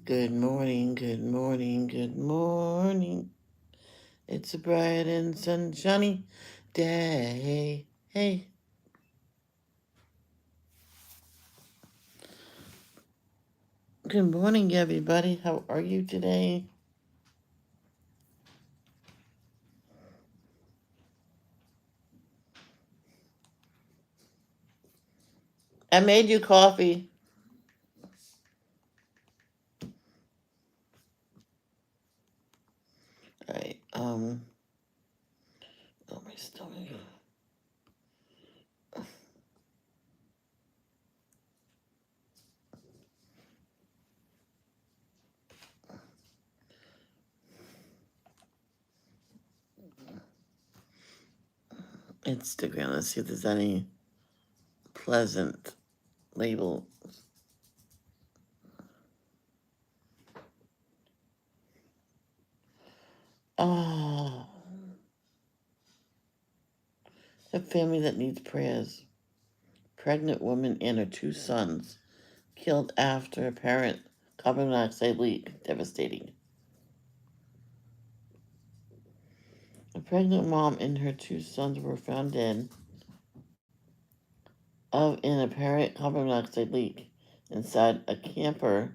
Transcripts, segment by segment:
Good morning, good morning, good morning. It's a bright and sunshiny day. Hey, good morning, everybody. How are you today? I made you coffee. All right, oh, my stomach. Instagram, let's see if there's any pleasant label. Oh, a family that needs prayers. Pregnant woman and her two sons killed after apparent carbon monoxide leak. Devastating. A pregnant mom and her two sons were found dead of an apparent carbon monoxide leak inside a camper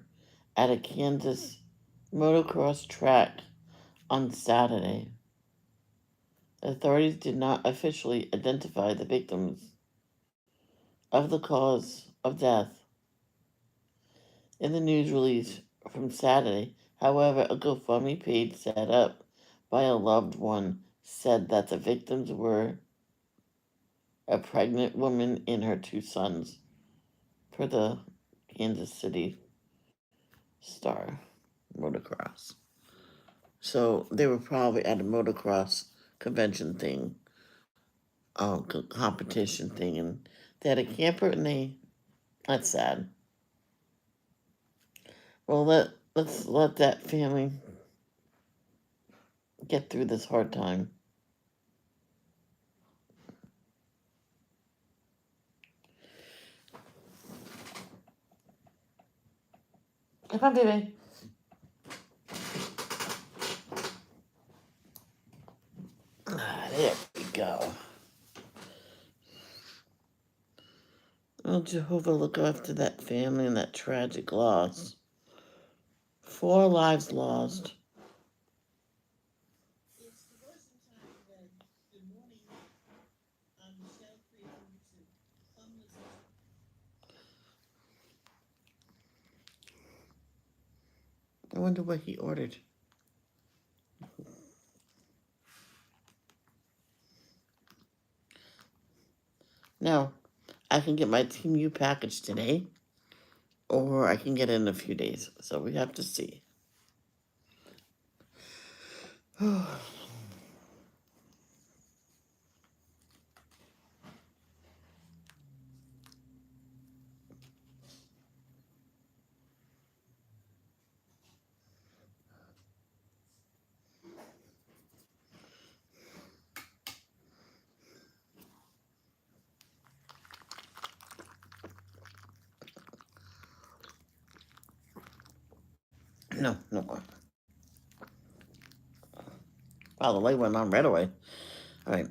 at a Kansas motocross track on Saturday. Authorities did not officially identify the victims of the cause of death in the news release from Saturday. However, a GoFundMe page set up by a loved one said that the victims were a pregnant woman and her two sons, per the Kansas City Star motocross. So they were probably at a motocross convention thing, competition thing, and they had a camper, and that's sad. Well, let's let that family get through this hard time. Come on, baby. There we go. Oh, Jehovah, look after that family and that tragic loss. 4 lives lost. I wonder what he ordered. Now, I can get my Team U package today, or I can get it in a few days. So we have to see. No, no more. Wow, the light went on right away. All right.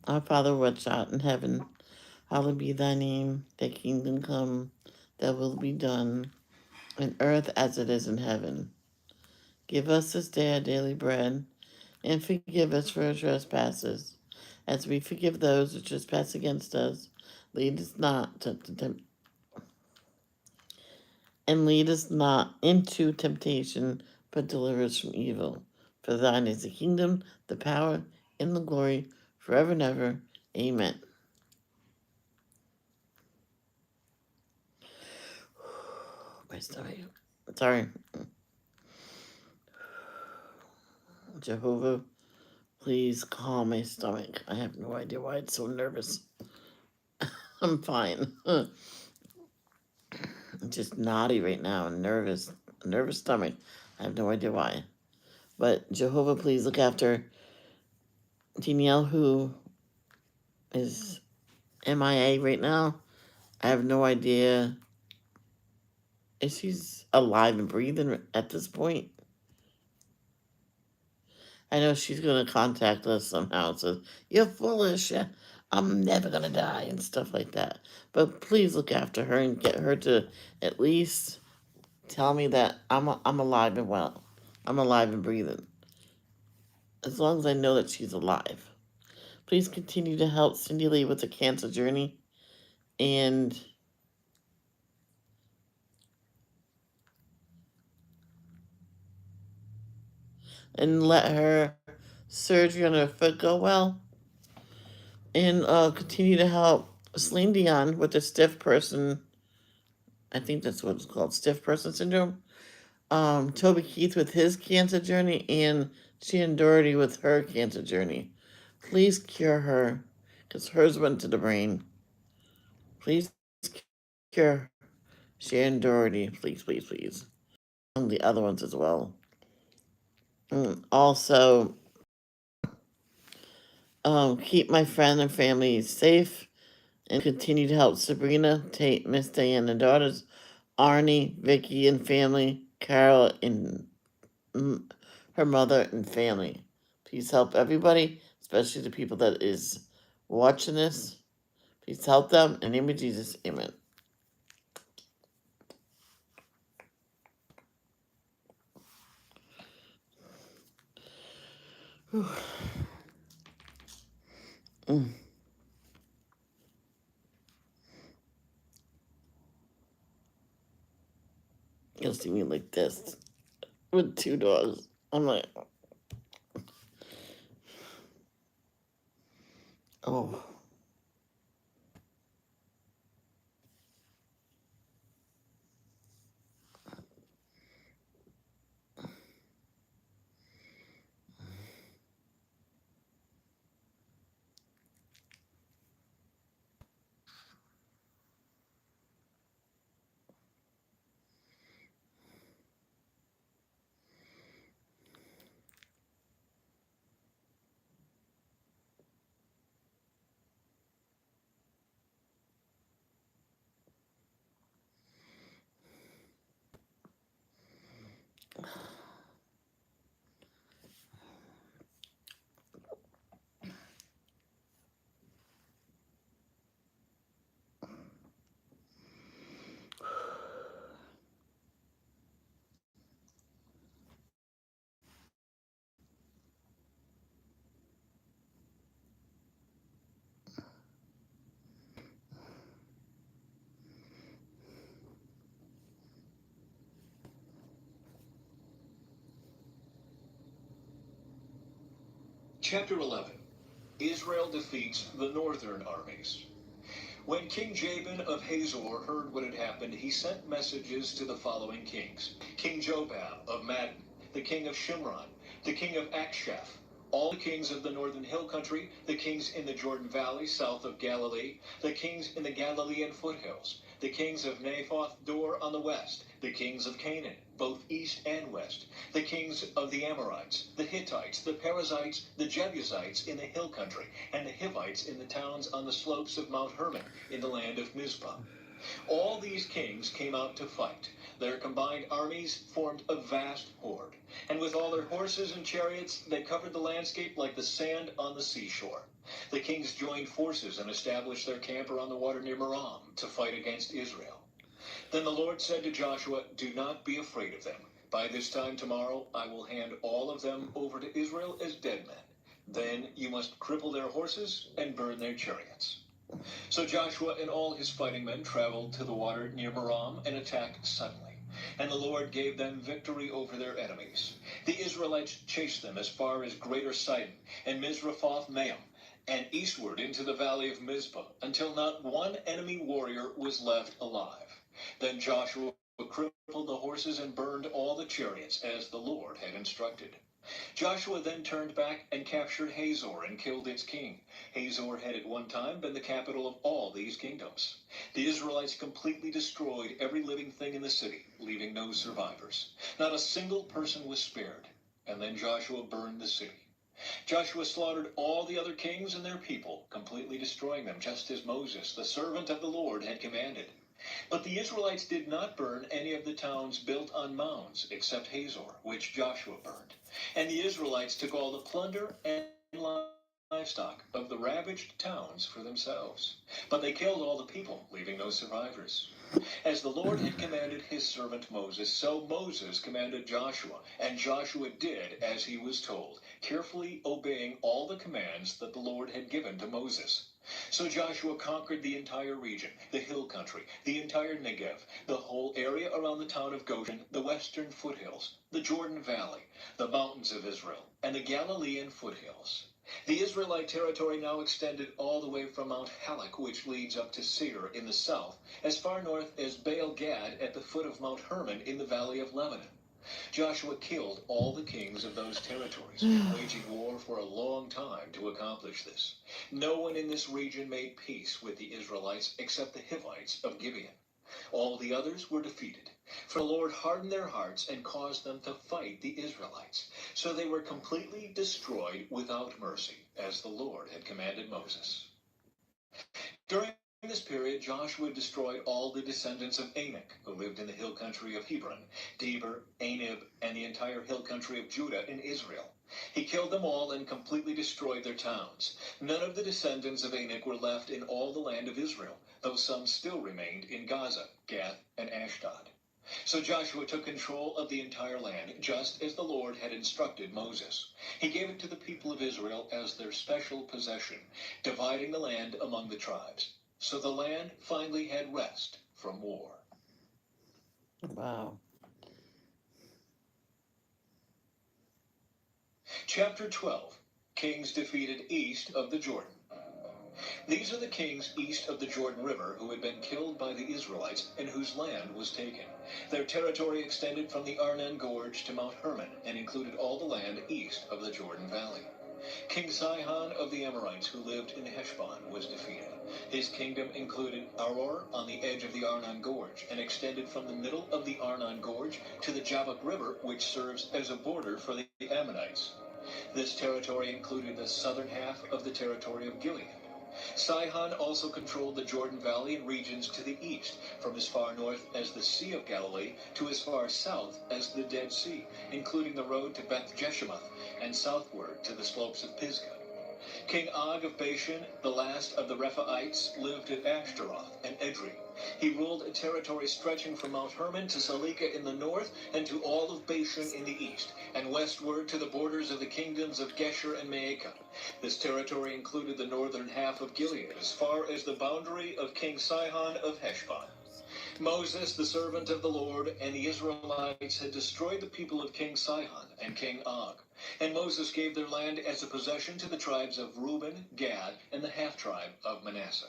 Our Father, which art in heaven, hallowed be thy name. Thy kingdom come, thy will be done, on earth as it is in heaven. Give us this day our daily bread, and forgive us for our trespasses, as we forgive those who trespass against us. Lead us not to and lead us not into temptation, but deliver us from evil. For thine is the kingdom, the power, and the glory, forever and ever. Amen. My stomach. Sorry. Jehovah, please calm my stomach. I have no idea why it's so nervous. I'm fine. I'm just naughty right now and nervous. Nervous stomach. I have no idea why. But Jehovah, please look after Danielle, who is MIA right now. I have no idea If she's alive and breathing at this point, I know she's going to contact us somehow and says, "You're foolish. I'm never going to die," and stuff like that. But please look after her and get her to at least tell me that I'm alive and well. I'm alive and breathing. As long as I know that she's alive. Please continue to help Cindy Lee with the cancer journey and let her surgery on her foot go well. And continue to help Celine Dion with the stiff person. I think that's what it's called, stiff person syndrome. Toby Keith with his cancer journey, and Shannon Doherty with her cancer journey. Please cure her, because hers went to the brain. Please cure Shannon Doherty, please, please, please. And the other ones as well. Also, keep my friend and family safe and continue to help Sabrina, Tate, Miss Diane, and daughters, Arnie, Vicky, and family, Carol, and her mother and family. Please help everybody, especially the people that is watching this. Please help them. In the name of Jesus, amen. Mm. You'll see me like this with two dogs. I'm like, oh. Chapter 11. Israel defeats the northern armies. When King Jabin of Hazor heard what had happened, he sent messages to the following kings: King Jobab of Madon, the king of Shimron, the king of Akshaph, all the kings of the northern hill country, the kings in the Jordan Valley south of Galilee, the kings in the Galilean foothills, the kings of Naphoth Dor on the west, the kings of Canaan, both east and west, the kings of the Amorites, the Hittites, the Perizzites, the Jebusites in the hill country, and the Hivites in the towns on the slopes of Mount Hermon in the land of Mizpah. All these kings came out to fight. Their combined armies formed a vast horde, and with all their horses and chariots, they covered the landscape like the sand on the seashore. The kings joined forces and established their camp around the water near Merom to fight against Israel. Then the Lord said to Joshua, "Do not be afraid of them. By this time tomorrow I will hand all of them over to Israel as dead men. Then you must cripple their horses and burn their chariots." So Joshua and all his fighting men traveled to the water near Merom and attacked suddenly. And the Lord gave them victory over their enemies. The Israelites chased them as far as Greater Sidon and Mizraphoth Maim, and eastward into the valley of Mizpah, until not one enemy warrior was left alive. Then Joshua crippled the horses and burned all the chariots, as the Lord had instructed. Joshua then turned back and captured Hazor and killed its king. Hazor had at one time been the capital of all these kingdoms. The Israelites completely destroyed every living thing in the city, leaving no survivors. Not a single person was spared. And then Joshua burned the city. Joshua slaughtered all the other kings and their people, completely destroying them, just as Moses, the servant of the Lord, had commanded. But the Israelites did not burn any of the towns built on mounds, except Hazor, which Joshua burned. And the Israelites took all the plunder and livestock of the ravaged towns for themselves. But they killed all the people, leaving no survivors. As the Lord had commanded his servant Moses, so Moses commanded Joshua, and Joshua did as he was told, carefully obeying all the commands that the Lord had given to Moses. So Joshua conquered the entire region, the hill country, the entire Negev, the whole area around the town of Goshen, the western foothills, the Jordan Valley, the mountains of Israel, and the Galilean foothills. The Israelite territory now extended all the way from Mount Halak, which leads up to Seir in the south, as far north as Baal Gad at the foot of Mount Hermon in the valley of Lebanon. Joshua killed all the kings of those territories, waging war for a long time to accomplish this. No one in this region made peace with the Israelites except the Hivites of Gibeon. All the others were defeated, for the Lord hardened their hearts and caused them to fight the Israelites. So they were completely destroyed without mercy, as the Lord had commanded Moses. During this period, Joshua destroyed all the descendants of Anak, who lived in the hill country of Hebron, Deber, Anib, and the entire hill country of Judah in Israel. He killed them all and completely destroyed their towns. None of the descendants of Anak were left in all the land of Israel, though some still remained in Gaza, Gath, and Ashdod. So Joshua took control of the entire land, just as the Lord had instructed Moses. He gave it to the people of Israel as their special possession, dividing the land among the tribes. So the land finally had rest from war. Wow. Chapter 12. Kings defeated east of the Jordan. These are the kings east of the Jordan River who had been killed by the Israelites and whose land was taken. Their territory extended from the Arnon Gorge to Mount Hermon and included all the land east of the Jordan Valley. King Sihon of the Amorites, who lived in Heshbon, was defeated. His kingdom included Aroer on the edge of the Arnon Gorge and extended from the middle of the Arnon Gorge to the Jabbok River, which serves as a border for the Ammonites. This territory included the southern half of the territory of Gilead. Sihon also controlled the Jordan Valley and regions to the east, from as far north as the Sea of Galilee to as far south as the Dead Sea, including the road to Beth Jeshimoth and southward to the slopes of Pisgah. King Og of Bashan, the last of the Rephaites, lived at Ashtaroth and Edrei. He ruled a territory stretching from Mount Hermon to Salika in the north and to all of Bashan in the east, and westward to the borders of the kingdoms of Gesher and Maacah. This territory included the northern half of Gilead, as far as the boundary of King Sihon of Heshbon. Moses, the servant of the Lord, and the Israelites had destroyed the people of King Sihon and King Og. And Moses gave their land as a possession to the tribes of Reuben, Gad, and the half-tribe of Manasseh.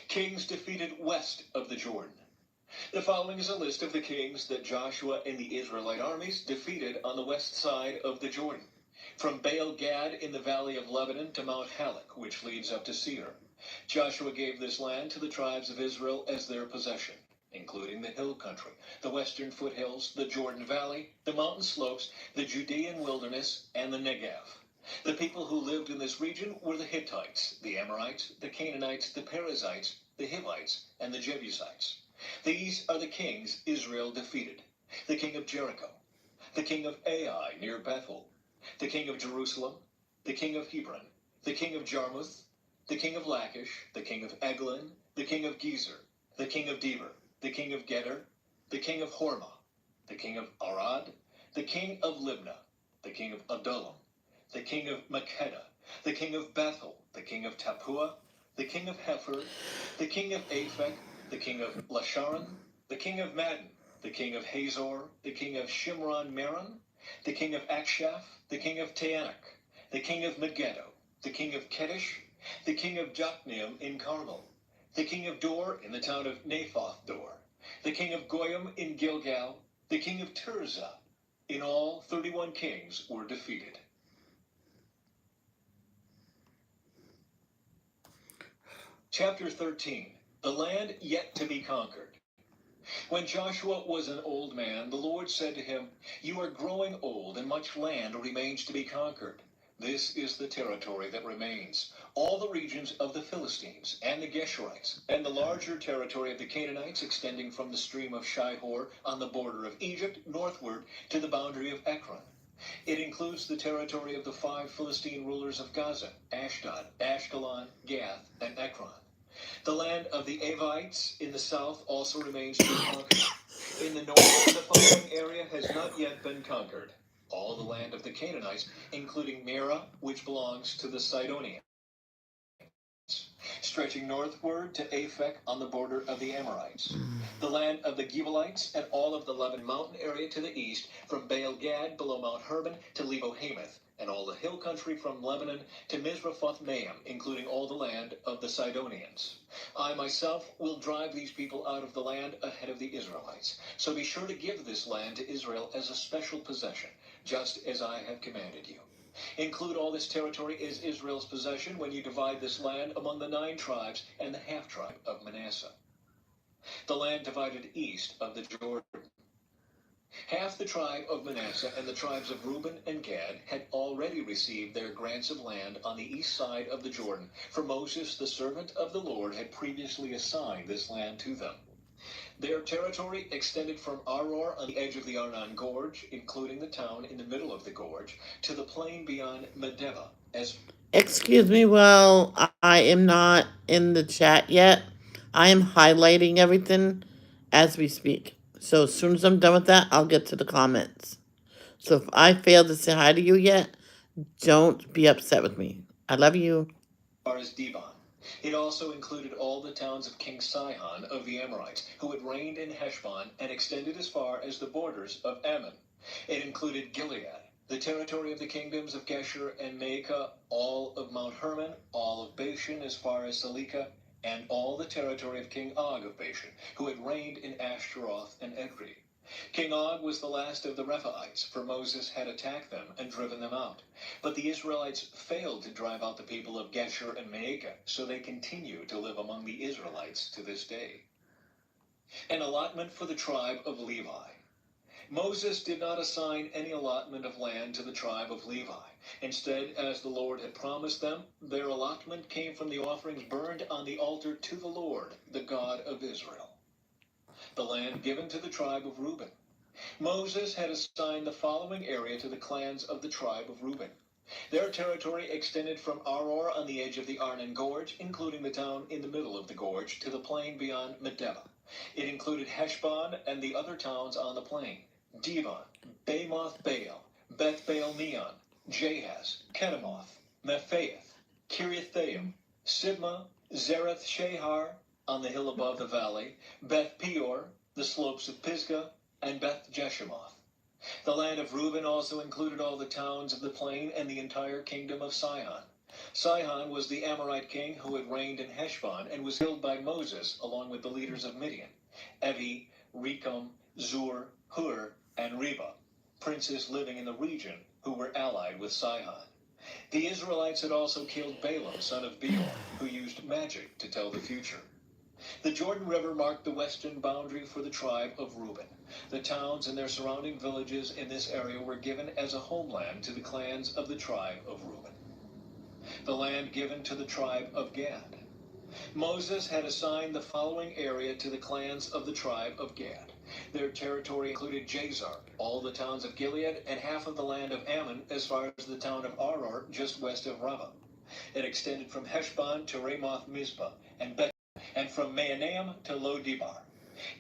Kings defeated west of the Jordan. The following is a list of the kings that Joshua and the Israelite armies defeated on the west side of the Jordan. From Baal Gad in the valley of Lebanon to Mount Halak, which leads up to Seir. Joshua gave this land to the tribes of Israel as their possession, including the hill country, the western foothills, the Jordan Valley, the mountain slopes, the Judean wilderness, and the Negev. The people who lived in this region were the Hittites, the Amorites, the Canaanites, the Perizzites, the Hivites, and the Jebusites. These are the kings Israel defeated: the king of Jericho, the king of Ai near Bethel, the king of Jerusalem, the king of Hebron, the king of Jarmuth, the king of Lachish, the king of Eglon, the king of Gezer, the king of Deber, the king of Geder, the king of Hormah, the king of Arad, the king of Libnah, the king of Adullam, the king of Makkedah, the king of Bethel, the king of Tappuah, the king of Hepher, the king of Aphek, the king of Lasharon, the king of Madden, the king of Hazor, the king of Shimron Meron, the king of Akshaph, the king of Taanach, the king of Megiddo, the king of Kedesh, the king of Jokneam in Carmel, the king of Dor in the town of Naphoth Dor, the king of Goyim in Gilgal, the king of Tirzah. In all, 31 kings were defeated. Chapter 13. The land yet to be conquered. When Joshua was an old man, the Lord said to him, "You are growing old, and much land remains to be conquered. This is the territory that remains. All the regions of the Philistines and the Geshurites, and the larger territory of the Canaanites extending from the stream of Shihor on the border of Egypt northward to the boundary of Ekron. It includes the territory of the 5 Philistine rulers of Gaza, Ashdod, Ashkelon, Gath, and Ekron. The land of the Avites in the south also remains to be conquered. In the north, the following area has not yet been conquered. All the land of the Canaanites, including Mira, which belongs to the Sidonians, stretching northward to Aphek on the border of the Amorites. The land of the Gebalites and all of the Lebanon mountain area to the east, from Baal Gad below Mount Hermon to Lebo Hamath, and all the hill country from Lebanon to Mizraphoth Maim, including all the land of the Sidonians. I myself will drive these people out of the land ahead of the Israelites. So be sure to give this land to Israel as a special possession, just as I have commanded you. Include all this territory as Israel's possession when you divide this land among the 9 tribes and the half-tribe of Manasseh. The land divided east of the Jordan. Half the tribe of Manasseh and the tribes of Reuben and Gad had already received their grants of land on the east side of the Jordan, for Moses, the servant of the Lord, had previously assigned this land to them. Their territory extended from Aror on the edge of the Arnon Gorge, including the town in the middle of the gorge, to the plain beyond Medeba. Excuse me, well, I am not in the chat yet. I am highlighting everything as we speak. So as soon as I'm done with that, I'll get to the comments. So if I fail to say hi to you yet, don't be upset with me. I love you. Far as Dibon. It also included all the towns of King Sihon of the Amorites, who had reigned in Heshbon and extended as far as the borders of Ammon. It included Gilead, the territory of the kingdoms of Geshur and Maacah, all of Mount Hermon, all of Bashan as far as Salekah, and all the territory of King Og of Bashan, who had reigned in Ashtaroth and Edrei. King Og was the last of the Rephaites, for Moses had attacked them and driven them out. But the Israelites failed to drive out the people of Geshur and Maacah, so they continue to live among the Israelites to this day. An allotment for the tribe of Levi. Moses did not assign any allotment of land to the tribe of Levi. Instead, as the Lord had promised them, their allotment came from the offerings burned on the altar to the Lord, the God of Israel. The land given to the tribe of Reuben. Moses had assigned the following area to the clans of the tribe of Reuben. Their territory extended from Aror on the edge of the Arnon Gorge, including the town in the middle of the gorge, to the plain beyond Medeba. It included Heshbon and the other towns on the plain: Dibon, Bamoth Baal, Beth Baal Meon, Jahaz, Kedemoth, Mephaath, Kiriathaim, Sibmah, Zereth Shahar on the hill above the valley, Beth Peor, the slopes of Pisgah, and Beth Jeshemoth. The land of Reuben also included all the towns of the plain and the entire kingdom of Sihon. Sihon was the Amorite king who had reigned in Heshbon and was killed by Moses along with the leaders of Midian: Evi, Rekem, Zur, Hur, and Reba, princes living in the region who were allied with Sihon. The Israelites had also killed Balaam, son of Beor, who used magic to tell the future. The Jordan River marked the western boundary for the tribe of Reuben. The towns and their surrounding villages in this area were given as a homeland to the clans of the tribe of Reuben. The land given to the tribe of Gad. Moses had assigned the following area to the clans of the tribe of Gad. Their territory included Jazer, all the towns of Gilead, and half of the land of Ammon as far as the town of Aror just west of Rabbah. It extended from Heshbon to Ramoth Mizpah and Beth, and from Mahanaim to Lo-debar.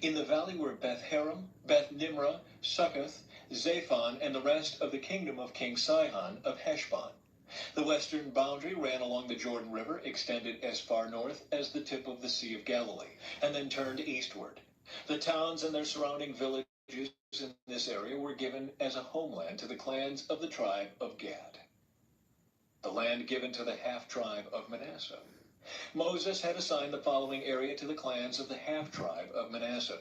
In the valley were Beth Haram, Beth Nimrah, Succoth, Zaphon, and the rest of the kingdom of King Sihon of Heshbon. The western boundary ran along the Jordan River, extended as far north as the tip of the Sea of Galilee, and then turned eastward. The towns and their surrounding villages in this area were given as a homeland to the clans of the tribe of Gad. The land given to the half-tribe of Manasseh. Moses had assigned the following area to the clans of the half-tribe of Manasseh.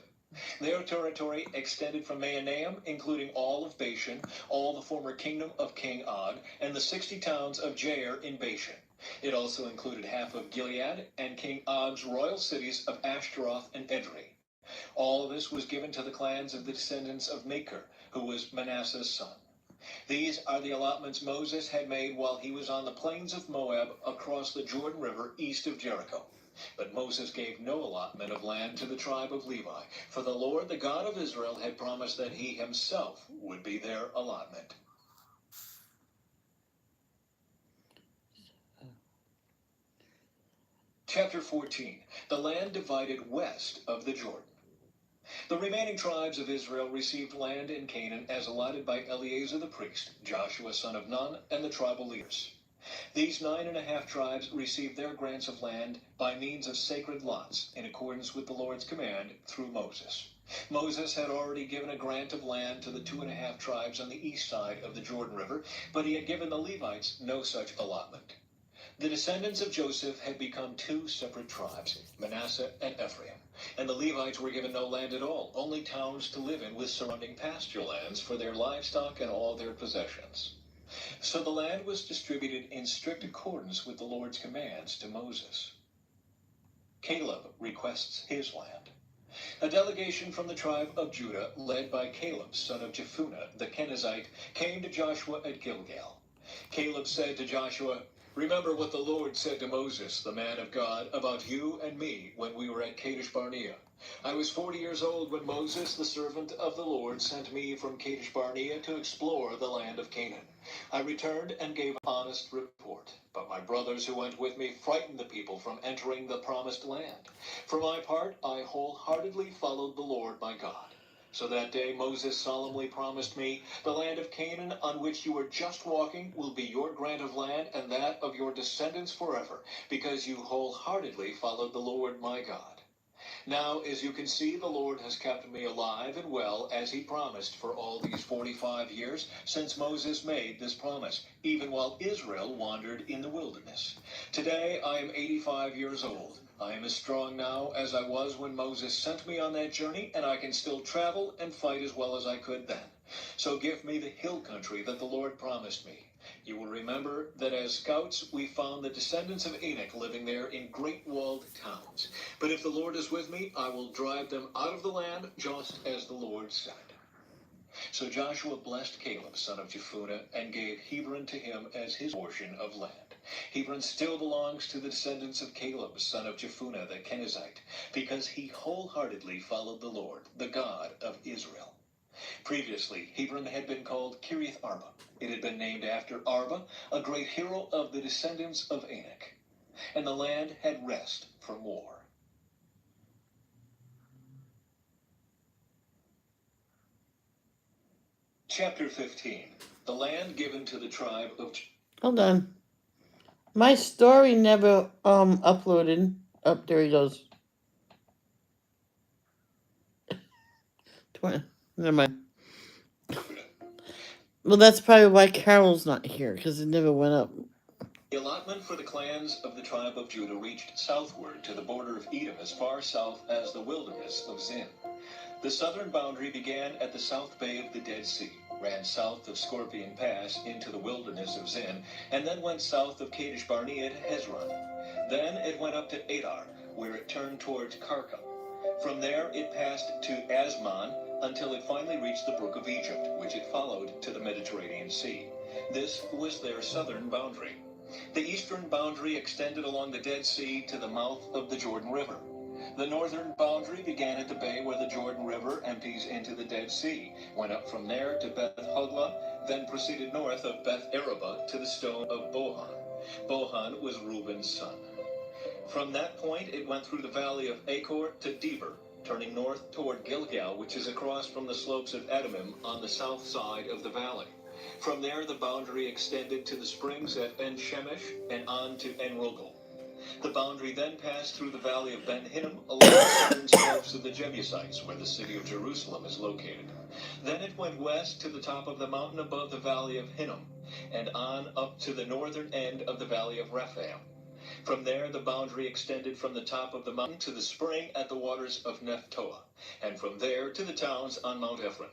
Their territory extended from Mahanaim, including all of Bashan, all the former kingdom of King Og, and the 60 towns of Jair in Bashan. It also included half of Gilead and King Og's royal cities of Ashtaroth and Edrei. All of this was given to the clans of the descendants of Machir, who was Manasseh's son. These are the allotments Moses had made while he was on the plains of Moab across the Jordan River east of Jericho. But Moses gave no allotment of land to the tribe of Levi, for the Lord, the God of Israel, had promised that he himself would be their allotment. Chapter 14. The land divided west of the Jordan. The remaining tribes of Israel received land in Canaan as allotted by Eleazar the priest, Joshua son of Nun, and the tribal leaders. These 9.5 tribes received their grants of land by means of sacred lots, in accordance with the Lord's command through Moses. Moses had already given a grant of land to the 2.5 tribes on the east side of the Jordan River, but he had given the Levites no such allotment. The descendants of Joseph had become 2 separate tribes, Manasseh and Ephraim, and the Levites were given no land at all, only towns to live in with surrounding pasture lands for their livestock and all their possessions. So the land was distributed in strict accordance with the Lord's commands to Moses. Caleb requests his land. A delegation from the tribe of Judah, led by Caleb, son of Jephunneh, the Kenizzite, came to Joshua at Gilgal. Caleb said to Joshua, "Remember what the Lord said to Moses, the man of God, about you and me when we were at Kadesh Barnea. I was 40 years old when Moses, the servant of the Lord, sent me from Kadesh Barnea to explore the land of Canaan. I returned and gave an honest report, but my brothers who went with me frightened the people from entering the promised land. For my part, I wholeheartedly followed the Lord my God. So that day Moses solemnly promised me, the land of Canaan on which you are just walking will be your grant of land and that of your descendants forever, because you wholeheartedly followed the Lord my God. Now, as you can see, the Lord has kept me alive and well, as he promised, for all these 45 years since Moses made this promise, even while Israel wandered in the wilderness. Today I am 85 years old. I am as strong now as I was when Moses sent me on that journey, and I can still travel and fight as well as I could then. So give me the hill country that the Lord promised me. You will remember that as scouts we found the descendants of Anak living there in great walled towns. But if the Lord is with me, I will drive them out of the land, just as the Lord said." So Joshua blessed Caleb, son of Jephunneh, and gave Hebron to him as his portion of land. Hebron still belongs to the descendants of Caleb, son of Jephunneh the Kenizzite, because he wholeheartedly followed the Lord, the God of Israel. Previously, Hebron had been called Kiriath Arba. It had been named after Arba, a great hero of the descendants of Anak. And the land had rest from war. Chapter 15. The land given to the tribe of... Hold on. My story never uploaded. Oh, there he goes. Never mind. Well, that's probably why Carol's not here, because it never went up. The allotment for the clans of the tribe of Judah reached southward to the border of Edom as far south as the wilderness of Zin. The southern boundary began at the south bay of the Dead Sea, ran south of Scorpion Pass into the wilderness of Zin, and then went south of Kadesh Barnea to Hezron. Then it went up to Adar, where it turned towards Karka. From there it passed to Asmon until it finally reached the brook of Egypt, which it followed to the Mediterranean Sea. This was their southern boundary. The eastern boundary extended along the Dead Sea to the mouth of the Jordan River. The northern boundary began at the bay where the Jordan River empties into the Dead Sea, went up from there to Beth Hoglah, then proceeded north of Beth Araba to the stone of Bohan. Bohan was Reuben's son. From that point it went through the valley of Achor to Deber, turning north toward Gilgal, which is across from the slopes of Edomim on the south side of the valley. From there the boundary extended to the springs at En-Shemesh and on to En-Rogel. The boundary then passed through the valley of Ben-Hinnom along the southern slopes of the Jebusites, where the city of Jerusalem is located. Then it went west to the top of the mountain above the valley of Hinnom, and on up to the northern end of the valley of Rephaim. From there the boundary extended from the top of the mountain to the spring at the waters of Nephtoah, and from there to the towns on Mount Ephron.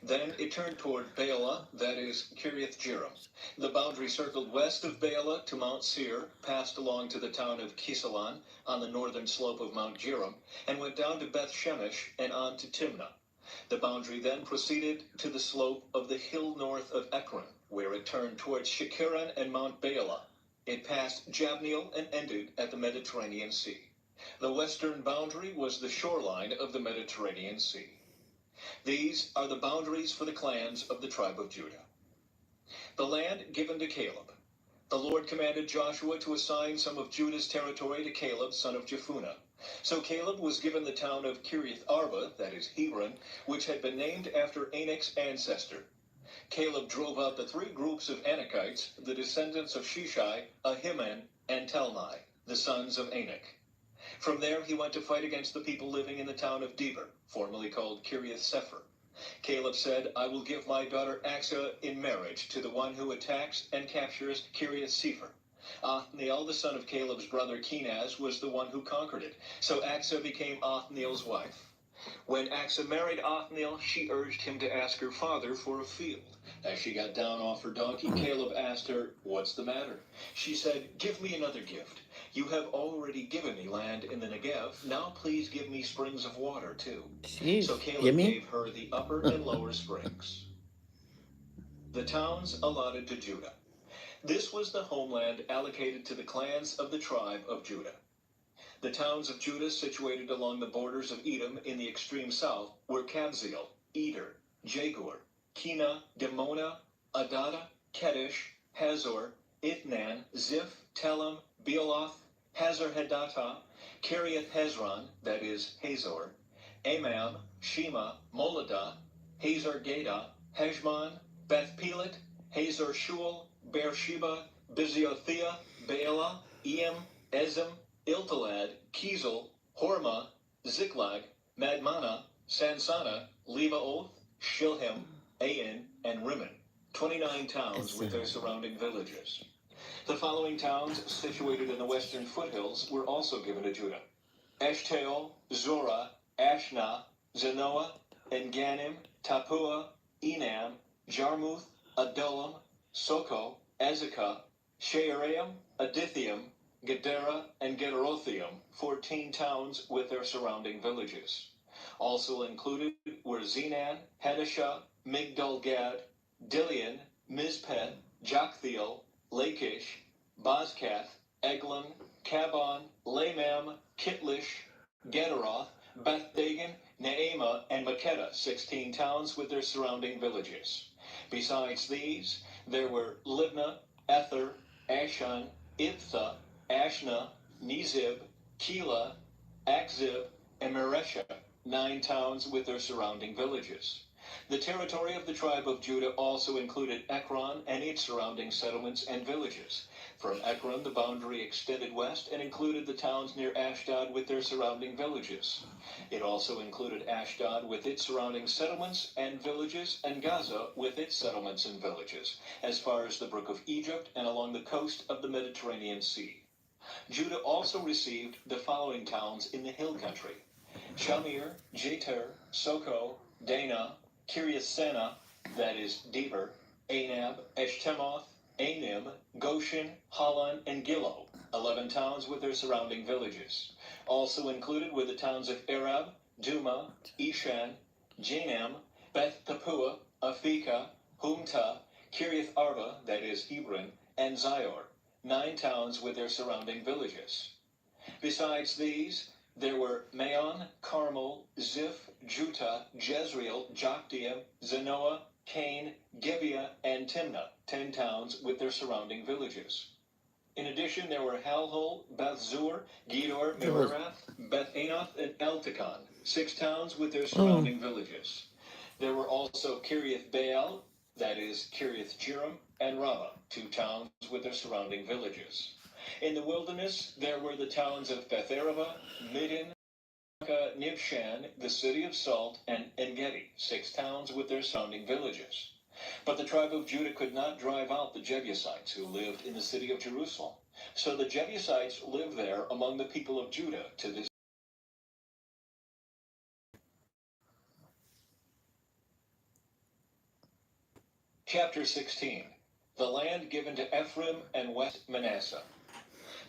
Then it turned toward Baalah, that is, Kiriath Jearim. The boundary circled west of Baalah to Mount Seir, passed along to the town of Kisalon on the northern slope of Mount Jearim, and went down to Beth Shemesh and on to Timnah. The boundary then proceeded to the slope of the hill north of Ekron, where it turned towards Shikharan and Mount Baalah. It passed Jabneel and ended at the Mediterranean Sea. The western boundary was the shoreline of the Mediterranean Sea. These are the boundaries for the clans of the tribe of Judah. The land given to Caleb. The Lord commanded Joshua to assign some of Judah's territory to Caleb, son of Jephunneh. So Caleb was given the town of Kiriath Arba, that is Hebron, which had been named after Anak's ancestor. Caleb drove out the three groups of Anakites, the descendants of Shishai, Ahiman, and Talmai, the sons of Anak. From there he went to fight against the people living in the town of Debir, formerly called Kiriath Sepher. Caleb said, I will give my daughter Achsah in marriage to the one who attacks and captures Kiriath Sepher. Othniel, the son of Caleb's brother Kenaz, was the one who conquered it, so Achsah became Othniel's wife. When Achsah married Othniel, she urged him to ask her father for a field. As she got down off her donkey, Caleb asked her, What's the matter? She said, Give me another gift. You have already given me land in the Negev. Now please give me springs of water, too. Jeez, So Caleb gimme? gave her the upper and lower springs. The towns allotted to Judah. This was the homeland allocated to the clans of the tribe of Judah. The towns of Judah situated along the borders of Edom in the extreme south were Kabzeel, Eder, Jagur, Kina, Dimona, Adada, Kedesh, Hazor, Ithnan, Ziph, Telem, Bealoth, Hazar-Hadata, Kiriath Hezron, that is, Hazor, Amam, Shema, Moladah, Hazar-Gadah, Heshmon, Beth-Pelet, Hazar-Shual, Beersheba, Biziothea, Baalah, Eam, Ezem, Iltalad, Kizel, Hormah, Ziklag, Madmana, Sansana, Lebaoth, Shilhim, Ain, and Rimmon, 29 towns with their surrounding villages. The following towns, situated in the western foothills, were also given to Judah: Eshtaol, Zorah, Ashna, Zanoah, Enganim, Tapua, Enam, Jarmuth, Adullam, Soko, Azekah, Shearaim, Adithium, Gedera, and Gederothium, 14 towns with their surrounding villages. Also included were Zenan, Hadashah, Migdal-Gad, Dilian, Mizpeh, Joktheel, Lachish, Bozkath, Eglon, Kabon, Lamam, Kitlish, Gederoth, Beth-Dagon, Naamah, and Makkedah, 16 towns with their surrounding villages. Besides these, there were Libnah, Ether, Ashan, Ibtha, Ashna, Nizib, Keilah, Akzib, and Mareshah, 9 towns with their surrounding villages. The territory of the tribe of Judah also included Ekron and its surrounding settlements and villages. From Ekron, the boundary extended west and included the towns near Ashdod with their surrounding villages. It also included Ashdod with its surrounding settlements and villages, and Gaza with its settlements and villages, as far as the brook of Egypt and along the coast of the Mediterranean Sea. Judah also received the following towns in the hill country: Shamir, Jeter, Soko, Dana, Kiriath-Sena, that is, Debir, Anab, Eshtemoth, Anim, Goshen, Holon, and Gilo, 11 towns with their surrounding villages. Also included were the towns of Arab, Duma, Ishan, Janam, Beth Tapua, Aphekah, Humta, Kiriath Arba, that is, Hebron, and Zior, 9 towns with their surrounding villages. Besides these, there were Maon, Carmel, Ziph, Juttah, Jezreel, Jokdeam, Zanoah, Cain, Gibeah, and Timnah, 10 towns with their surrounding villages. In addition, there were Halhul, Beth-Zur, Gedor, Merath, Beth-Anath, and Eltekon, 6 towns with their surrounding villages. There were also Kiriath-Baal, that is, Kiriath-Jearim, and Rabbah, 2 towns with their surrounding villages. In the wilderness, there were the towns of Beth-Araba, Middin, Nibshan, the city of Salt, and En-Gedi, 6 towns with their surrounding villages. But the tribe of Judah could not drive out the Jebusites who lived in the city of Jerusalem. So the Jebusites lived there among the people of Judah to this. Chapter 16. The land given to Ephraim and West Manasseh.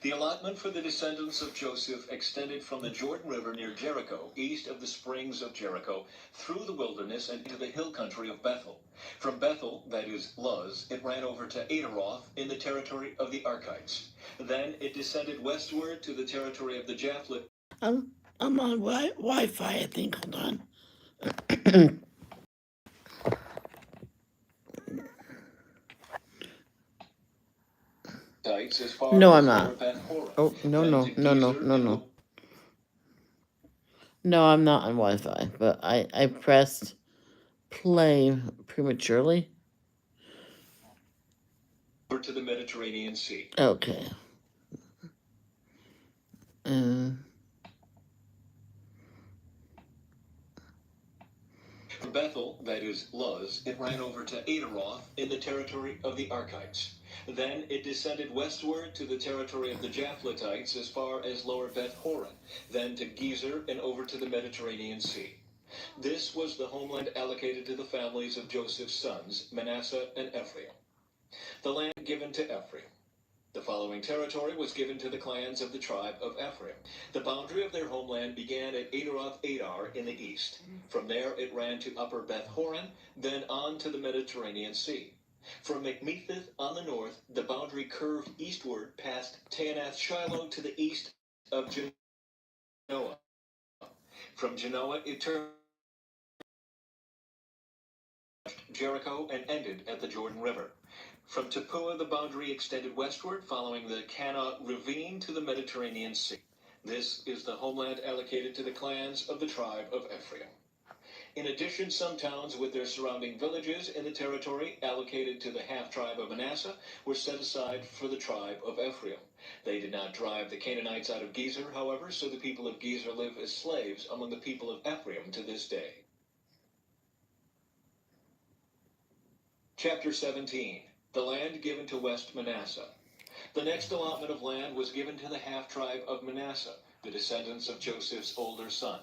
The allotment for the descendants of Joseph extended from the Jordan River near Jericho, east of the springs of Jericho, through the wilderness and into the hill country of Bethel. From Bethel, that is Luz, it ran over to Adaroth in the territory of the Archites. Then it descended westward to the territory of the Japhletites. I'm on Wi-Fi, I think. Hold on. As far No, as I'm Lower not. Beth Horon. Oh, no, Then no, to no, no, Gezer no, and no. No, I'm not on Wi-Fi, but I pressed play prematurely. over to the Mediterranean Sea. Okay. From Bethel, that is Luz, it ran over to Adaroth in the territory of the Archites. Then it descended westward to the territory of the Japhletites as far as Lower Beth Horon, then to Gezer and over to the Mediterranean Sea. This was the homeland allocated to the families of Joseph's sons, Manasseh and Ephraim. The land given to Ephraim. The following territory was given to the clans of the tribe of Ephraim. The boundary of their homeland began at Adaroth Adar in the east. From there it ran to Upper Beth Horon, then on to the Mediterranean Sea. From Macmetheth on the north, the boundary curved eastward past Taanath Shiloh to the east of Genoa. From Genoa it turned Jericho and ended at the Jordan River. From Tappuah, the boundary extended westward, following the Cana ravine to the Mediterranean Sea. This is the homeland allocated to the clans of the tribe of Ephraim. In addition, some towns with their surrounding villages in the territory allocated to the half-tribe of Manasseh were set aside for the tribe of Ephraim. They did not drive the Canaanites out of Gezer, however, so the people of Gezer live as slaves among the people of Ephraim to this day. Chapter 17. The land given to West Manasseh. The next allotment of land was given to the half-tribe of Manasseh, the descendants of Joseph's older son.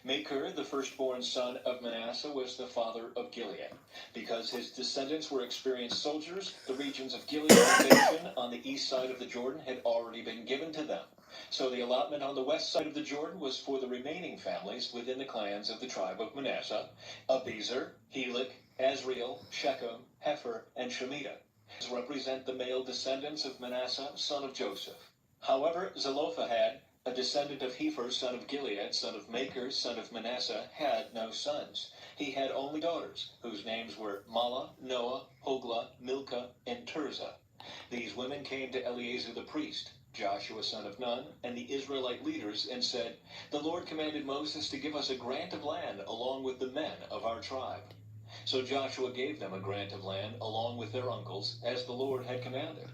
Machir, the firstborn son of Manasseh, was the father of Gilead. Because his descendants were experienced soldiers, the regions of Gilead and Bashan on the east side of the Jordan had already been given to them. So the allotment on the west side of the Jordan was for the remaining families within the clans of the tribe of Manasseh: Abiezer, Helek, Asriel, Shechem, Hepher, and Shemitah. These represent the male descendants of Manasseh, son of Joseph. However, Zelophehad, a descendant of Hepher, son of Gilead, son of Machir, son of Manasseh, had no sons. He had only daughters, whose names were Mahlah, Noah, Hoglah, Milcah, and Tirzah. These women came to Eleazar the priest, Joshua son of Nun, and the Israelite leaders, and said, "The Lord commanded Moses to give us a grant of land along with the men of our tribe." So Joshua gave them a grant of land along with their uncles, as the Lord had commanded.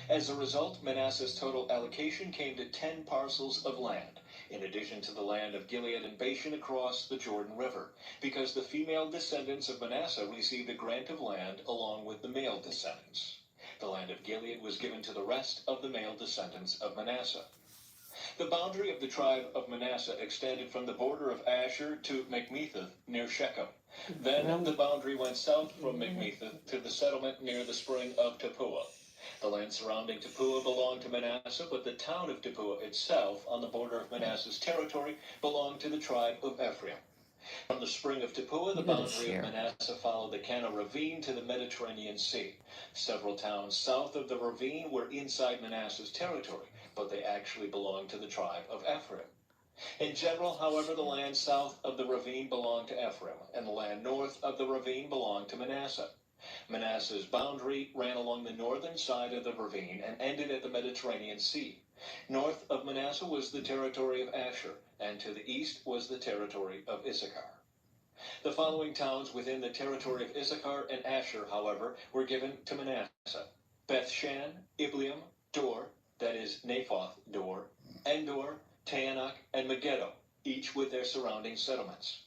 As a result, Manasseh's total allocation came to 10 parcels of land, in addition to the land of Gilead and Bashan across the Jordan River, because the female descendants of Manasseh received a grant of land along with the male descendants. The land of Gilead was given to the rest of the male descendants of Manasseh. The boundary of the tribe of Manasseh extended from the border of Asher to Macmetheth near Shechem. Then the boundary went south from Macmetheth to the settlement near the spring of Tappuah. The land surrounding Tappuah belonged to Manasseh, but the town of Tappuah itself, on the border of Manasseh's territory, belonged to the tribe of Ephraim. From the spring of Tappuah, the boundary of Manasseh followed the Cana ravine to the Mediterranean Sea. Several towns south of the ravine were inside Manasseh's territory, but they actually belonged to the tribe of Ephraim. In general, however, the land south of the ravine belonged to Ephraim, and the land north of the ravine belonged to Manasseh. Manasseh's boundary ran along the northern side of the ravine and ended at the Mediterranean Sea. North of Manasseh was the territory of Asher, and to the east was the territory of Issachar. The following towns within the territory of Issachar and Asher, however, were given to Manasseh: Bethshan, Ibleam, Dor, that is Naphoth Dor, Endor, Taanach, and Megiddo, each with their surrounding settlements.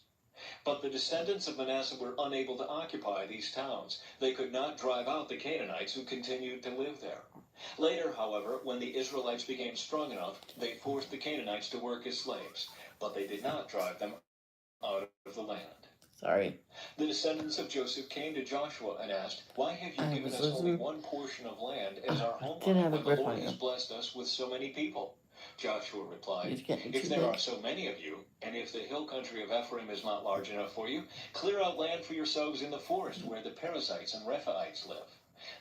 But the descendants of Manasseh were unable to occupy these towns. They could not drive out the Canaanites who continued to live there. Later, however, when the Israelites became strong enough, they forced the Canaanites to work as slaves, but they did not drive them out of the land. Sorry. The descendants of Joseph came to Joshua and asked, "Why have you I given was us only losing. one portion of land as our I didn't homeland have a when the grip Lord on has you. blessed us with so many people?" Joshua replied, He's getting "If too there are big. so many of you, and if the hill country of Ephraim is not large enough for you, clear out land for yourselves in the forest where the Perizzites and Rephaites live."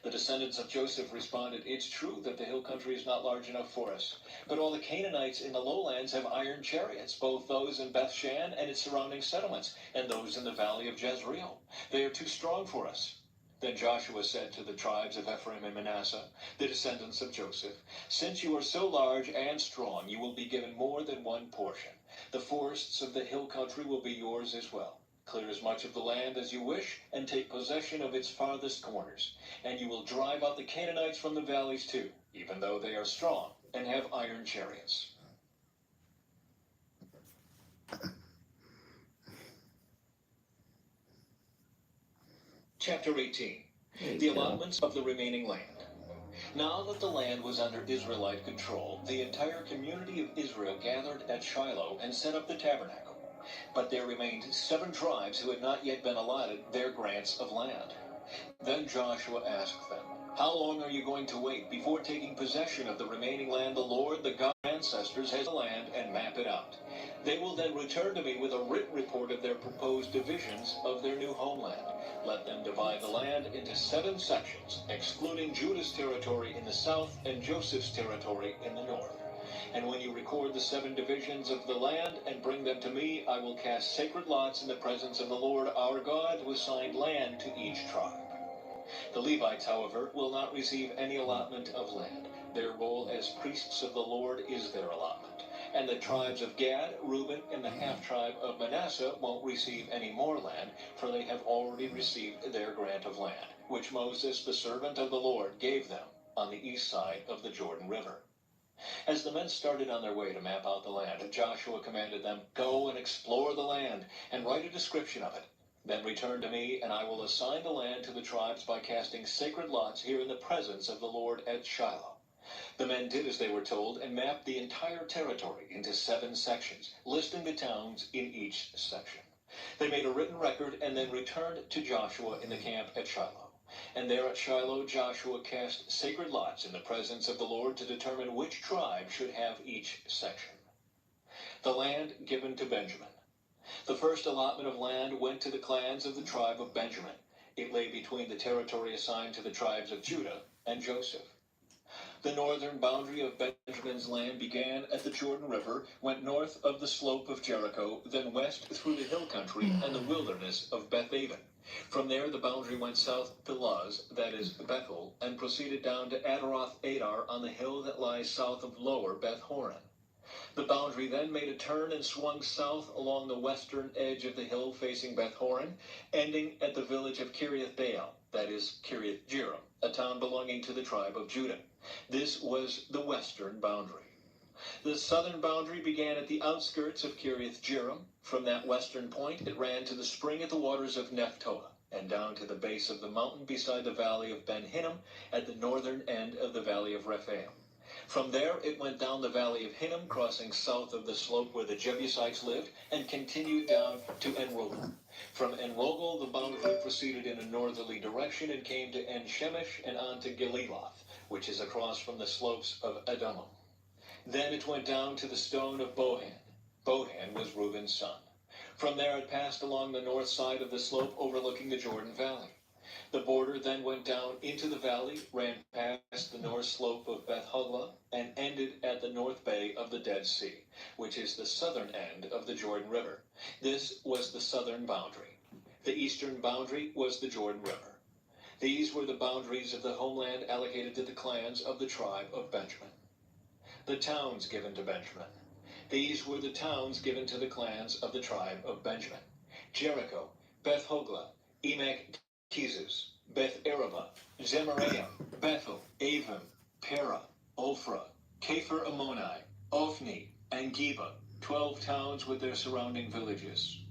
The descendants of Joseph responded, "It's true that the hill country is not large enough for us, but all the Canaanites in the lowlands have iron chariots, both those in Bethshan and its surrounding settlements, and those in the valley of Jezreel. They are too strong for us." Then Joshua said to the tribes of Ephraim and Manasseh, the descendants of Joseph, "Since you are so large and strong, you will be given more than one portion. The forests of the hill country will be yours as well. Clear as much of the land as you wish, and take possession of its farthest corners. And you will drive out the Canaanites from the valleys too, even though they are strong and have iron chariots." Chapter 18. The allotments of the remaining land. Now that the land was under Israelite control, the entire community of Israel gathered at Shiloh and set up the tabernacle. But there remained 7 tribes who had not yet been allotted their grants of land. Then Joshua asked them, "How long are you going to wait before taking possession of the remaining land the Lord, the God of ancestors, has the land and map it out? They will then return to me with a written report of their proposed divisions of their new homeland. Let them divide the land into 7 sections, excluding Judah's territory in the south and Joseph's territory in the north. And when you record the 7 divisions of the land and bring them to me, I will cast sacred lots in the presence of the Lord our God to assign land to each tribe. The Levites, however, will not receive any allotment of land. Their role as priests of the Lord is their allotment. And the tribes of Gad, Reuben, and the half-tribe of Manasseh won't receive any more land, for they have already received their grant of land, which Moses, the servant of the Lord, gave them on the east side of the Jordan River. As the men started on their way to map out the land, Joshua commanded them, "Go and explore the land, and write a description of it. Then return to me, and I will assign the land to the tribes by casting sacred lots here in the presence of the Lord at Shiloh." The men did as they were told and mapped the entire territory into 7 sections, listing the towns in each section. They made a written record and then returned to Joshua in the camp at Shiloh. And there at Shiloh, Joshua cast sacred lots in the presence of the Lord to determine which tribe should have each section. The land given to Benjamin. The first allotment of land went to the clans of the tribe of Benjamin. It lay between the territory assigned to the tribes of Judah and Joseph. The northern boundary of Benjamin's land began at the Jordan River, went north of the slope of Jericho, then west through the hill country and the wilderness of Beth-aven. From there, the boundary went south to Luz, that is Bethel, and proceeded down to Adaroth Adar on the hill that lies south of lower Beth-horon. The boundary then made a turn and swung south along the western edge of the hill facing Beth-horon, ending at the village of Kiriath Baal, that is Kiriath Jearim, a town belonging to the tribe of Judah. This was the western boundary. The southern boundary began at the outskirts of Kiriath Jearim. From that western point, it ran to the spring at the waters of Nephtoah, and down to the base of the mountain beside the valley of Ben Hinnom at the northern end of the valley of Rephaim. From there, it went down the valley of Hinnom, crossing south of the slope where the Jebusites lived, and continued down to En-Rogel. From En-Rogel, the boundary proceeded in a northerly direction and came to En-Shemesh and on to Geliloth, which is across from the slopes of Edomim. Then it went down to the stone of Bohan. Bohan was Reuben's son. From there it passed along the north side of the slope overlooking the Jordan Valley. The border then went down into the valley, ran past the north slope of Beth Hoglah, and ended at the north bay of the Dead Sea, which is the southern end of the Jordan River. This was the southern boundary. The eastern boundary was the Jordan River. These were the boundaries of the homeland allocated to the clans of the tribe of Benjamin. The towns given to Benjamin. These were the towns given to the clans of the tribe of Benjamin: Jericho, Beth Hoglah, Emek Keziz, Beth Araba, Zemaraim, Bethel, Avim, Perah, Ophrah, Capher Ammoni, Ophni, and Geba, 12 towns with their surrounding villages.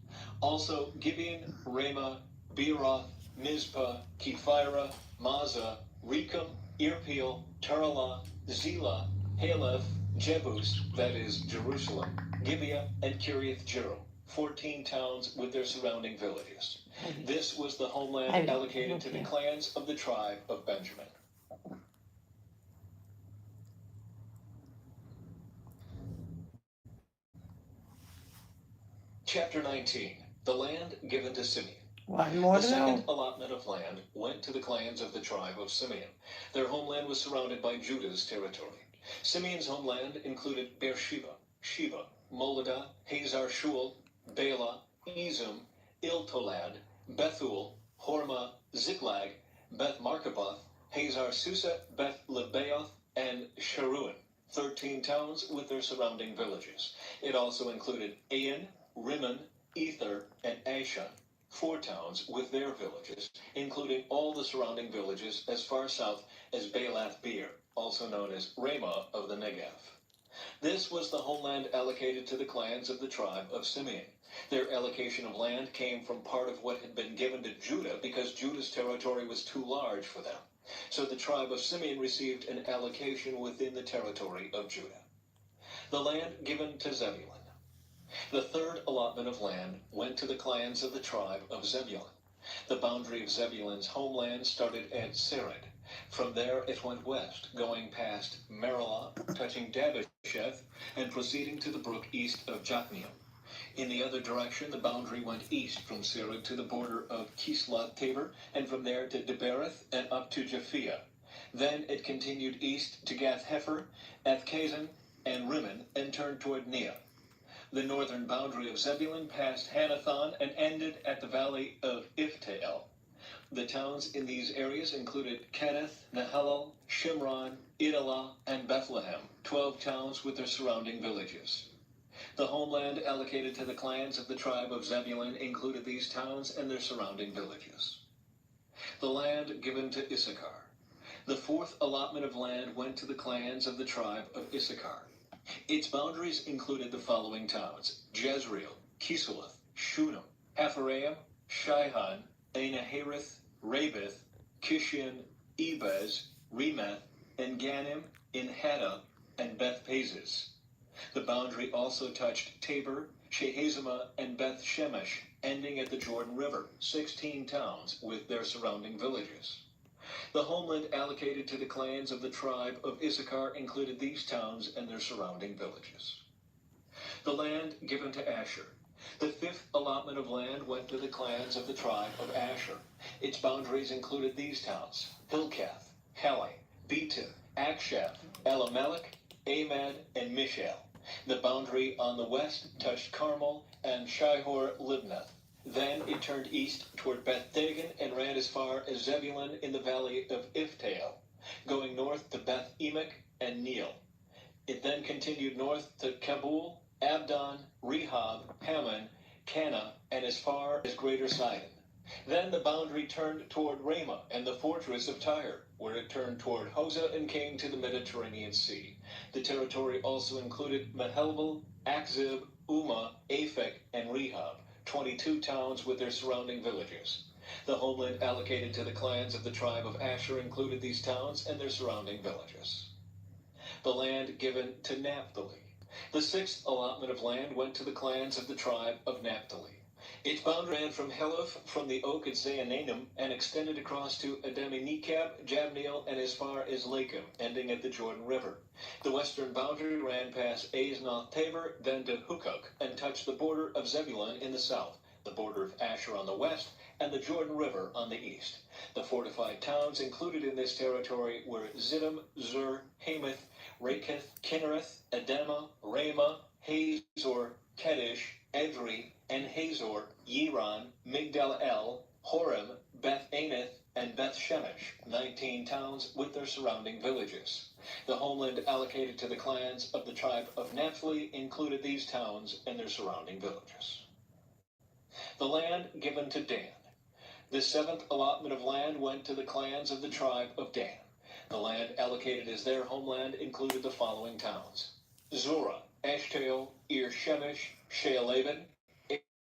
Also Gibeon, Ramah, Beeroth, Mizpah, Kephirah, Mazah, Rechem, Irpeel, Taralah, Zelah, Haleth, Jebus, that is Jerusalem, Gibeah, and Kiriath Jearim, 14 towns with their surrounding villages. This was the homeland allocated to the clans of the tribe of Benjamin. Chapter 19. The land given to Simeon. One more The to second go. allotment of land went to the clans of the tribe of Simeon. Their homeland was surrounded by Judah's territory. Simeon's homeland included Beersheba, Sheba, Moladah, Hazar Shul, Bela, Ezum, Iltolad, Bethul, Hormah, Ziklag, Beth Markaboth, Hazar Susa, Beth Lebaoth, and Sharuan, 13 towns with their surrounding villages. It also included Ain, Rimmon, Ether, and Ashan, 4 towns with their villages, including all the surrounding villages as far south as Baalath Beer, also known as Ramah of the Negev. This was the homeland allocated to the clans of the tribe of Simeon. Their allocation of land came from part of what had been given to Judah because Judah's territory was too large for them. So the tribe of Simeon received an allocation within the territory of Judah. The land given to Zebulun. The third allotment of land went to the clans of the tribe of Zebulun. The boundary of Zebulun's homeland started at Sered. From there it went west, going past Merilah, touching Dabasheth, and proceeding to the brook east of Jokneam. In the other direction, the boundary went east from Sered to the border of Kisloth Tabor, and from there to Debereth and up to Japhia. Then it continued east to Gath Hefer, Ethkazan, and Rimmon, and turned toward Neah. The northern boundary of Zebulun passed Hanathon and ended at the valley of Iftael. The towns in these areas included Kenath, Nahalal, Shimron, Idalah, and Bethlehem, 12 towns with their surrounding villages. The homeland allocated to the clans of the tribe of Zebulun included these towns and their surrounding villages. The land given to Issachar. The fourth allotment of land went to the clans of the tribe of Issachar. Its boundaries included the following towns: Jezreel, Kisloth, Shunem, Hapharaim, Shihon, Anahareth, Rabith, Kishion, Ebez, Remeth, Enganim, Enhada, and Beth Pazes. The boundary also touched Tabor, Shehazimah, and Beth Shemesh, ending at the Jordan River, 16 towns with their surrounding villages. The homeland allocated to the clans of the tribe of Issachar included these towns and their surrounding villages. The land given to Asher. The fifth allotment of land went to the clans of the tribe of Asher. Its boundaries included these towns: Hilkath, Hali, Betin, Akshaph, Elimelech, Amad, and Mishael. The boundary on the west touched Carmel and Shihor-Libnath. Then it turned east toward Beth Dagon and ran as far as Zebulun in the valley of Iftael, going north to Beth Emek and Neel. It then continued north to Kabul, Abdon, Rehob, Hammon, Cana, and as far as Greater Sidon. Then the boundary turned toward Ramah and the fortress of Tyre, where it turned toward Hosah and came to the Mediterranean Sea. The territory also included Mehelbel, Akzib, Umah, Aphek, and Rehob, 22 towns with their surrounding villages. The homeland allocated to the clans of the tribe of Asher included these towns and their surrounding villages. The land given to Naphtali. The sixth allotment of land went to the clans of the tribe of Naphtali. Its boundary ran from Heleph, from the oak at Zaananim, and extended across to Adami-Nekab, Jabneel, and as far as Lakum, ending at the Jordan River. The western boundary ran past Aznoth Tabor, then to Hukok, and touched the border of Zebulun in the south, the border of Asher on the west, and the Jordan River on the east. The fortified towns included in this territory were Ziddim, Zur, Hamath, Raketh, Kinnereth, Adama, Ramah, Hazor, Kedesh, Edrei, and Hazor, Yiron, Migdal-El, Horem, Beth Anath, and Beth Shemesh, 19 towns with their surrounding villages. The homeland allocated to the clans of the tribe of Naphtali included these towns and their surrounding villages. The land given to Dan. The seventh allotment of land went to the clans of the tribe of Dan. The land allocated as their homeland included the following towns: Zorah, Eshtaol, Ir-Shemesh, Shealaban,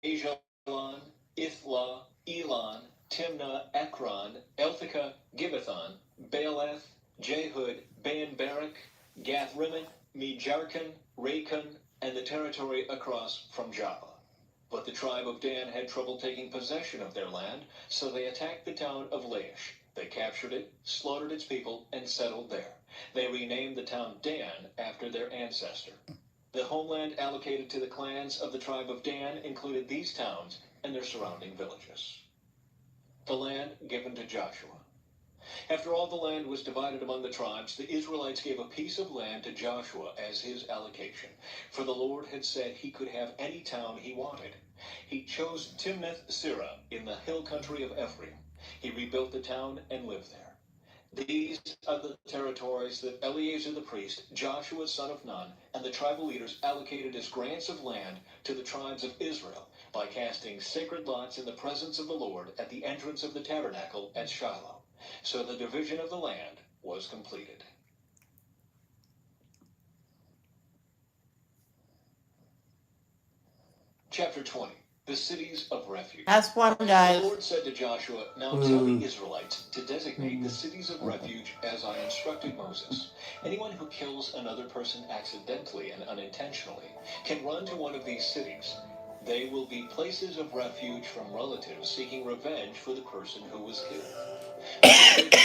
Ajalon, Ithla, Elon, Timnah, Ekron, Elthekah, Gibbethon, Baalath, Jehud, Baal-Barak, Gath-Rimmon, Mejarkon, Racon, and the territory across from Joppa. But the tribe of Dan had trouble taking possession of their land, so they attacked the town of Laish. They captured it, slaughtered its people, and settled there. They renamed the town Dan after their ancestor. The homeland allocated to the clans of the tribe of Dan included these towns and their surrounding villages. The land given to Joshua. After all the land was divided among the tribes, the Israelites gave a piece of land to Joshua as his allocation, for the Lord had said he could have any town he wanted. He chose Timnath-Serah in the hill country of Ephraim. He rebuilt the town and lived there. These are the territories that Eleazar the priest, Joshua son of Nun, and the tribal leaders allocated as grants of land to the tribes of Israel by casting sacred lots in the presence of the Lord at the entrance of the tabernacle at Shiloh. So the division of the land was completed. Chapter 20. The cities of refuge. That's one, The guys. Lord said to Joshua, "Now tell the Israelites to designate the cities of refuge as I instructed Moses. Anyone who kills another person accidentally and unintentionally can run to one of these cities. They will be places of refuge from relatives seeking revenge for the person who was killed.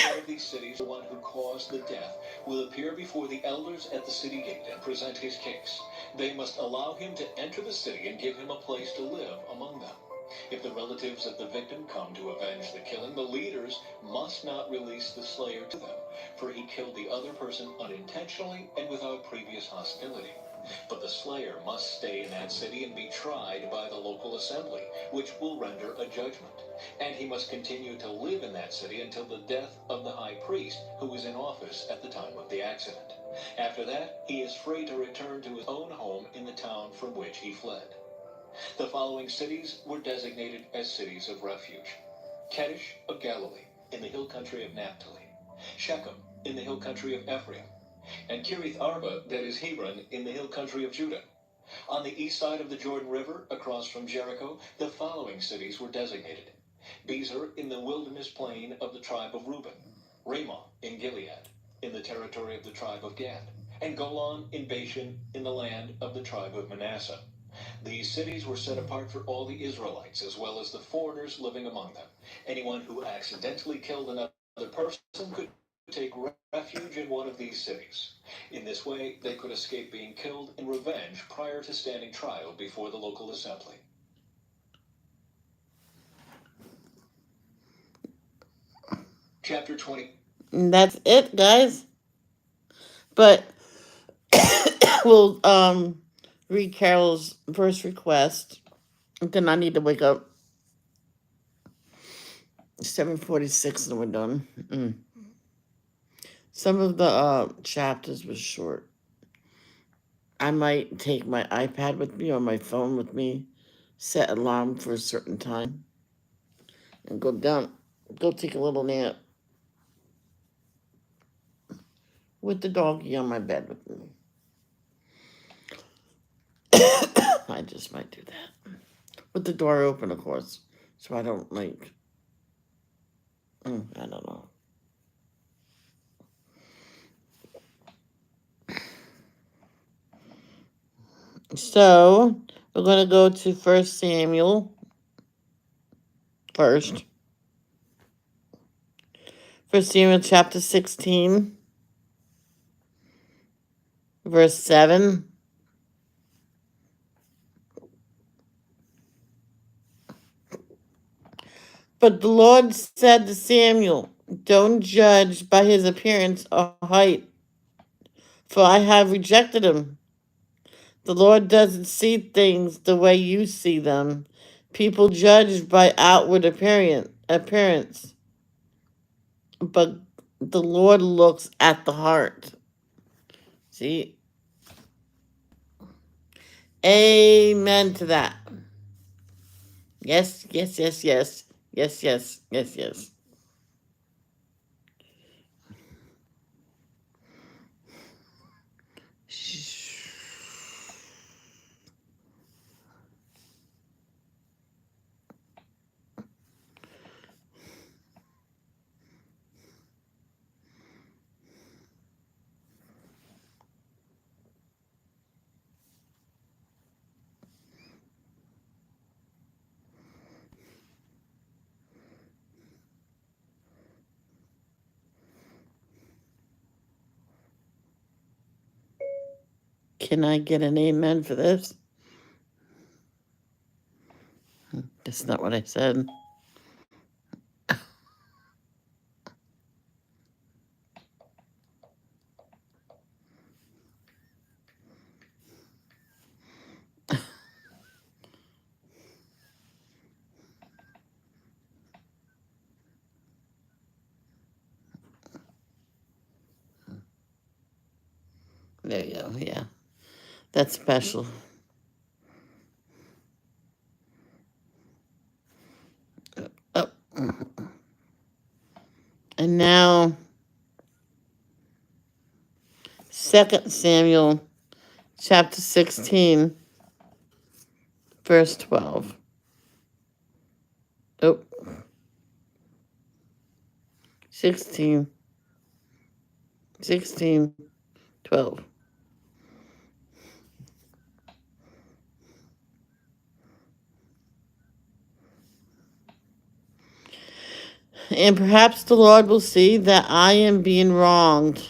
One of these cities, the one who caused the death, will appear before the elders at the city gate and present his case. They must allow him to enter the city and give him a place to live among them. If the relatives of the victim come to avenge the killing, the leaders must not release the slayer to them, for he killed the other person unintentionally and without previous hostility. But the slayer must stay in that city and be tried by the local assembly, which will render a judgment. And he must continue to live in that city until the death of the high priest who was in office at the time of the accident. After that, he is free to return to his own home in the town from which he fled. The following cities were designated as cities of refuge: Kedesh of Galilee, in the hill country of Naphtali; Shechem, in the hill country of Ephraim; and Kirith Arba, that is Hebron, in the hill country of Judah. On the east side of the Jordan River, across from Jericho, the following cities were designated: Bezer, in the wilderness plain of the tribe of Reuben; Ramah, in Gilead, in the territory of the tribe of Gad; and Golan in Bashan, in the land of the tribe of Manasseh. These cities were set apart for all the Israelites, as well as the foreigners living among them. Anyone who accidentally killed another person could take refuge in one of these cities. In this way, they could escape being killed in revenge prior to standing trial before the local assembly. Chapter 20. And that's it, guys. But we'll read Carol's verse request. Then I need to wake up. 7:46 and we're done. Some of the chapters were short. I might take my iPad with me or my phone with me, set alarm for a certain time, and go take a little nap with the doggy on my bed with me. I just might do that. With the door open, of course, so I don't I don't know. So, we're going to go to 1 Samuel first. 1 Samuel chapter 16, verse 7. But the Lord said to Samuel, "Don't judge by his appearance or height, for I have rejected him. The Lord doesn't see things the way you see them. People judge by outward appearance, but the Lord looks at the heart." See? Amen to that. Yes, yes, yes, yes. Yes, yes, yes, yes. Can I get an amen for this? That's not what I said. There you go, yeah. That's special. Oh. And now, 2 Samuel chapter 16, verse 12. Oh. 16, 12. And perhaps the Lord will see that I am being wronged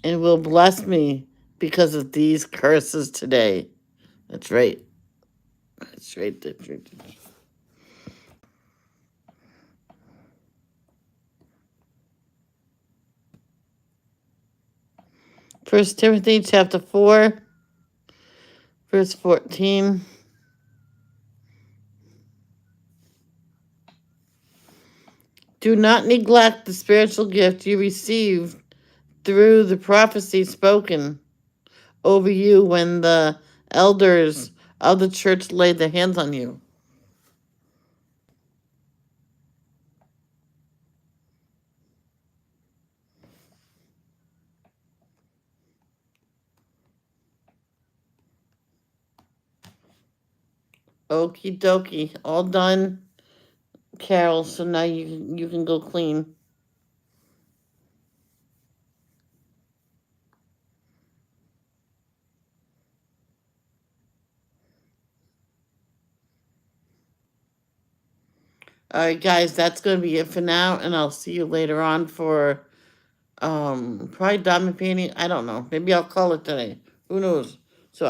and will bless me because of these curses today. That's right. That's right. That's right. 1 Timothy chapter 4, verse 14. Do not neglect the spiritual gift you received through the prophecy spoken over you when the elders of the church laid their hands on you. Okie dokie. All done, Carol, so now you can go clean. All right, guys, that's going to be it for now, and I'll see you later on for probably diamond painting. I don't know. Maybe I'll call it today. Who knows?